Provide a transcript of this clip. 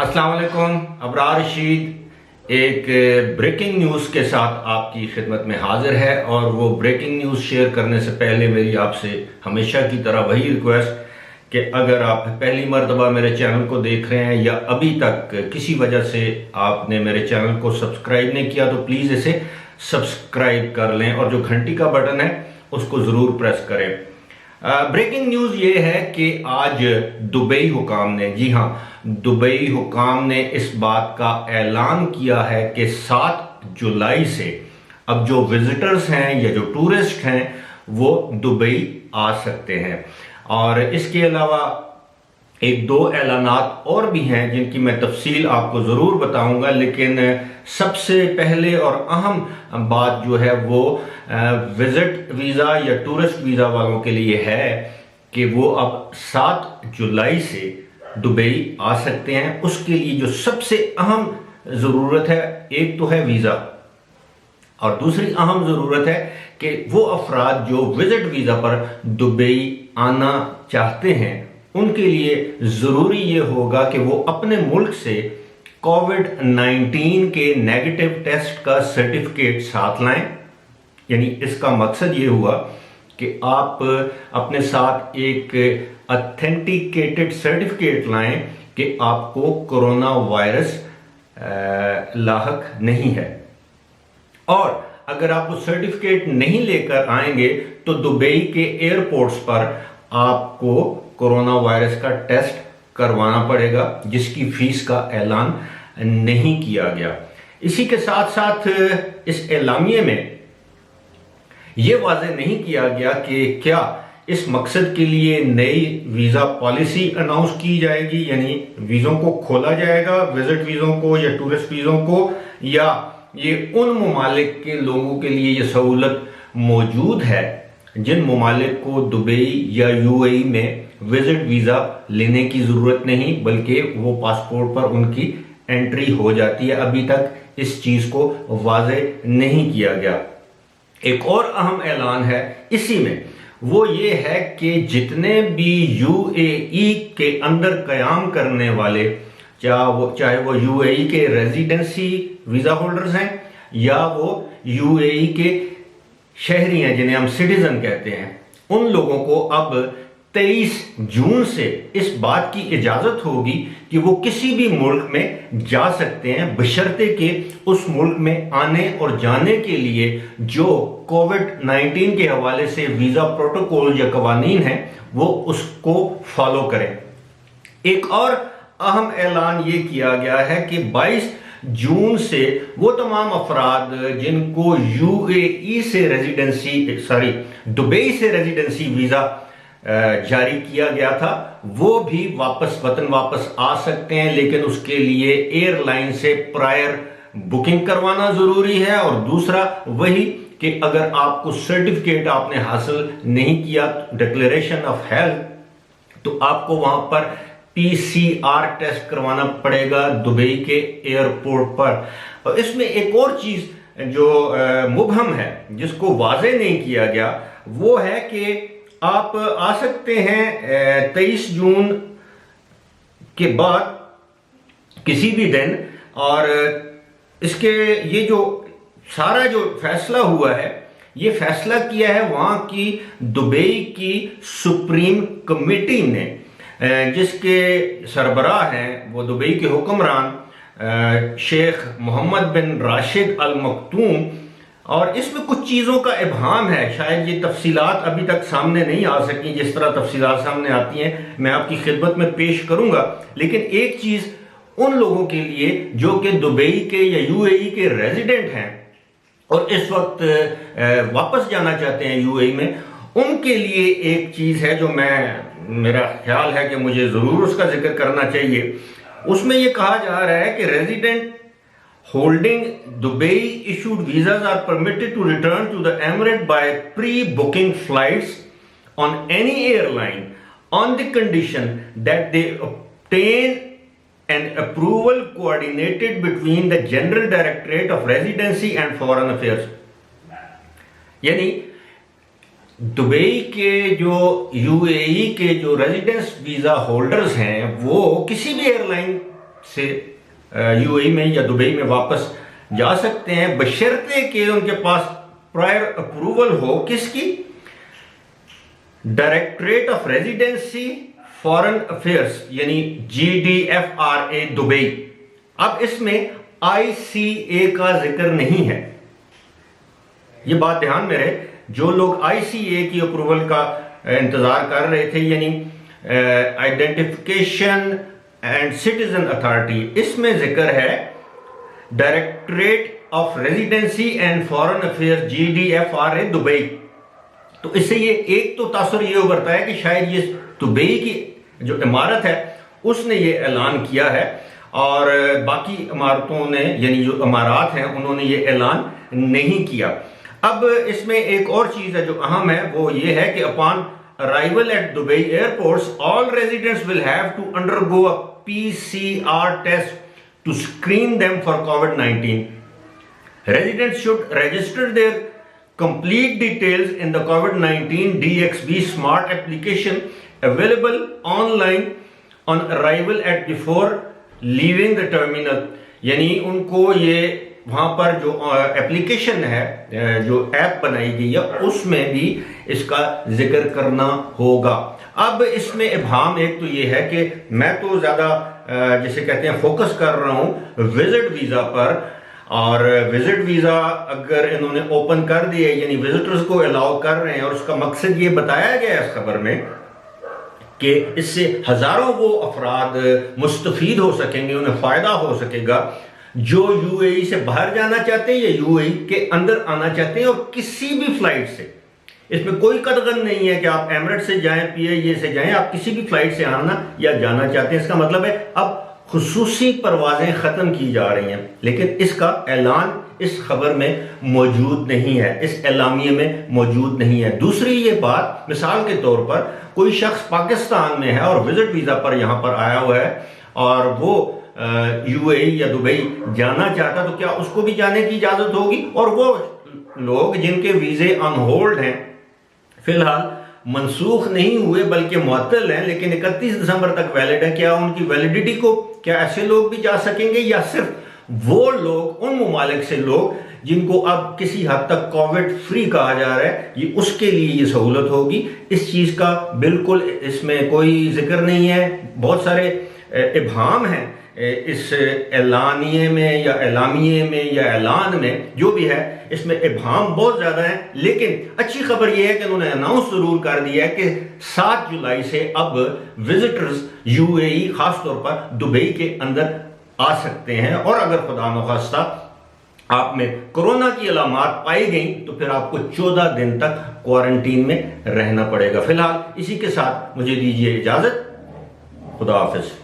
अस्सलाम वालेकुम। अबरार रशीद एक ब्रेकिंग न्यूज़ के साथ आपकी खिदमत में हाजिर है, और वो ब्रेकिंग न्यूज़ शेयर करने से पहले मेरी आपसे हमेशा की तरह वही रिक्वेस्ट कि अगर आप पहली मर्तबा मेरे चैनल को देख रहे हैं या अभी तक किसी वजह से आपने मेरे चैनल को सब्सक्राइब नहीं किया तो प्लीज़ इसे सब्सक्राइब कर लें और जो घंटी का बटन है उसको ज़रूर प्रेस करें। ब्रेकिंग न्यूज़ ये है कि आज दुबई हुकाम ने, जी हाँ, दुबई हुकाम ने इस बात का ऐलान किया है कि 7 जुलाई से अब जो विजिटर्स हैं या जो टूरिस्ट हैं वो दुबई आ सकते हैं। और इसके अलावा एक दो ऐलानात और भी हैं जिनकी मैं तफसील आपको ज़रूर बताऊंगा, लेकिन सबसे पहले और अहम बात जो है वो विज़िट वीज़ा या टूरिस्ट वीज़ा वालों के लिए है कि वो अब 7 जुलाई से दुबई आ सकते हैं। उसके लिए जो सबसे अहम ज़रूरत है, एक तो है वीज़ा और दूसरी अहम ज़रूरत है कि वो अफराद जो विज़िट वीज़ा पर दुबई आना चाहते हैं उनके लिए ज़रूरी ये होगा कि वो अपने मुल्क से कोविड-19 के नेगेटिव टेस्ट का सर्टिफिकेट साथ लाएं। यानी इसका मकसद ये हुआ कि आप अपने साथ एक ऑथेंटिकेटेड सर्टिफिकेट लाएं कि आपको कोरोना वायरस लाहक नहीं है। और अगर आप वो सर्टिफिकेट नहीं लेकर आएंगे तो दुबई के एयरपोर्ट्स पर आपको कोरोना वायरस का टेस्ट करवाना पड़ेगा, जिसकी फीस का ऐलान नहीं किया गया। इसी के साथ साथ इस एलामिये में यह वाज़ेह नहीं किया गया कि क्या इस मकसद के लिए नई वीज़ा पॉलिसी अनाउंस की जाएगी, यानी वीज़ों को खोला जाएगा, विजिट वीज़ों को या टूरिस्ट वीज़ों को, या ये उन ममालिक के लोगों के लिए ये सहूलत मौजूद है जिन ममालिक को दुबई या यूएई में विजिट वीज़ा लेने की ज़रूरत नहीं बल्कि वो पासपोर्ट पर उनकी एंट्री हो जाती है। अभी तक इस चीज़ को वाज़ेह नहीं किया गया। एक और अहम ऐलान है इसी में, वो ये है कि जितने भी यूएई के अंदर क़याम करने वाले, चाहे वो यूएई के रेजिडेंसी वीज़ा होल्डर्स हैं या वो यूएई के शहरी हैं जिन्हें हम सिटीजन कहते हैं, उन लोगों को अब 23 जून से इस बात की इजाज़त होगी कि वो किसी भी मुल्क में जा सकते हैं, बशर्ते कि उस मुल्क में आने और जाने के लिए जो कोविड-19 के हवाले से वीज़ा प्रोटोकॉल या कवानीन हैं वो उसको फॉलो करें। एक और अहम ऐलान ये किया गया है कि 22 जून से वो तमाम अफराद जिनको यूएई से दुबई से रेजिडेंसी वीज़ा जारी किया गया था वो भी वतन वापस आ सकते हैं, लेकिन उसके लिए एयरलाइन से प्रायर बुकिंग करवाना ज़रूरी है। और दूसरा वही कि अगर आपको सर्टिफिकेट आपने हासिल नहीं किया, डिक्लेरेशन ऑफ हेल्थ, तो आपको वहां पर पीसीआर टेस्ट करवाना पड़ेगा दुबई के एयरपोर्ट पर। और इसमें एक और चीज़ जो मुबहम है जिसको वाज़ेह नहीं किया गया वो है कि आप आ सकते हैं 23 जून के बाद किसी भी दिन, और इसके ये जो सारा जो फैसला हुआ है ये फैसला किया है वहाँ की दुबई की सुप्रीम कमेटी ने, जिसके सरबराह हैं वो दुबई के हुक्मरान शेख मोहम्मद बिन राशिद अल मखतूम। और इसमें कुछ चीज़ों का इबहाम है, शायद ये तफसीलात अभी तक सामने नहीं आ सकी, जिस तरह तफसीलात सामने आती हैं मैं आपकी खिदमत में पेश करूंगा। लेकिन एक चीज़ उन लोगों के लिए जो कि दुबई के या यूएई के रेजिडेंट हैं और इस वक्त वापस जाना चाहते हैं यूएई में, उनके लिए एक चीज़ है जो मेरा ख्याल है कि मुझे ज़रूर उसका जिक्र करना चाहिए। उसमें यह कहा जा रहा है कि resident holding Dubai issued visas are permitted to return to the Emirate by pre-booking flights on any airline on the condition that they obtain an approval coordinated between the General Directorate of Residency and Foreign Affairs। यानी Dubai के जो UAE के जो residence visa holders हैं वो किसी भी airline سے UAE میں یا دبئی میں واپس جا سکتے ہیں، بشرطے کہ ان کے پاس پرائر اپروول ہو کس کی؟ Directorate of residency foreign affairs یعنی GDFRA دبئی۔ اب اس میں ICA کا ذکر نہیں ہے، یہ بات دھیان میں رہے۔ جو لوگ ICA کی اپروول کا انتظار کر رہے تھے، یعنی آئیڈینٹیفیکیشن اینڈ سٹیزن اتھارٹی، اس میں ذکر ہے directorate of residency and foreign affair GDFRA Dubai. تو اس سے یہ ایک تو تاثر یہ ابھرتا ہے کہ شاید یہ دبئی کی جو عمارت ہے اس نے یہ اعلان کیا ہے، اور باقی عمارتوں نے یعنی جو امارات ہیں انہوں نے یہ اعلان نہیں کیا۔ اب اس میں ایک اور چیز ہے جو اہم ہے، وہ یہ ہے کہ upon arrival at Dubai airports, all residents will have to undergo a PCR test to screen them for COVID-19. Residents should register their complete details in the COVID-19 DXB Smart application available online on arrival at before leaving the terminal. یعنی ان کو یہ وہاں پر جو application ہے، جو app بنائی گئی ہے، اس میں بھی اس کا ذکر کرنا ہوگا۔ اب اس میں ابہام ایک تو یہ ہے کہ میں تو زیادہ جسے کہتے ہیں فوکس کر رہا ہوں وزٹ ویزا پر، اور وزٹ ویزا اگر انہوں نے اوپن کر دیا یعنی وزٹرز کو الاؤ کر رہے ہیں، اور اس کا مقصد یہ بتایا گیا ہے اس خبر میں کہ اس سے ہزاروں وہ افراد مستفید ہو سکیں گے، انہیں فائدہ ہو سکے گا جو UAE سے باہر جانا چاہتے ہیں یا UAE کے اندر آنا چاہتے ہیں، اور کسی بھی فلائٹ سے۔ اس میں کوئی قدغن نہیں ہے کہ آپ ایمریٹ سے جائیں، PIA سے جائیں، آپ کسی بھی فلائٹ سے آنا یا جانا چاہتے ہیں۔ اس کا مطلب ہے اب خصوصی پروازیں ختم کی جا رہی ہیں، لیکن اس کا اعلان اس خبر میں موجود نہیں ہے، اس اعلامیے میں موجود نہیں ہے۔ دوسری یہ بات، مثال کے طور پر کوئی شخص پاکستان میں ہے اور وزٹ ویزا پر یہاں پر آیا ہوا ہے اور وہ UAE یا دبئی جانا چاہتا، تو کیا اس کو بھی جانے کی اجازت ہوگی؟ اور وہ لوگ جن کے ویزے آن ہولڈ ہیں، فی الحال منسوخ نہیں ہوئے بلکہ معطل ہیں لیکن 31 دسمبر تک ویلڈ ہے، کیا ان کی ویلڈیٹی کو کیا ایسے لوگ بھی جا سکیں گے، یا صرف وہ لوگ ان ممالک سے لوگ جن کو اب کسی حد تک کووڈ فری کہا جا رہا ہے، یہ اس کے لیے یہ سہولت ہوگی؟ اس چیز کا بالکل اس میں کوئی ذکر نہیں ہے۔ بہت سارے ابہام ہیں اس اعلانیے میں یا اعلامیے میں یا اعلان میں، جو بھی ہے اس میں ابہام بہت زیادہ ہیں، لیکن اچھی خبر یہ ہے کہ انہوں نے اناؤنس ضرور کر دیا ہے کہ 7 جولائی سے اب وزٹرز UAE خاص طور پر دبئی کے اندر آ سکتے ہیں، اور اگر خدا نخواستہ آپ میں کورونا کی علامات پائی گئیں تو پھر آپ کو 14 دن تک کوارنٹین میں رہنا پڑے گا۔ فی الحال اسی کے ساتھ مجھے دیجیے اجازت، خدا حافظ۔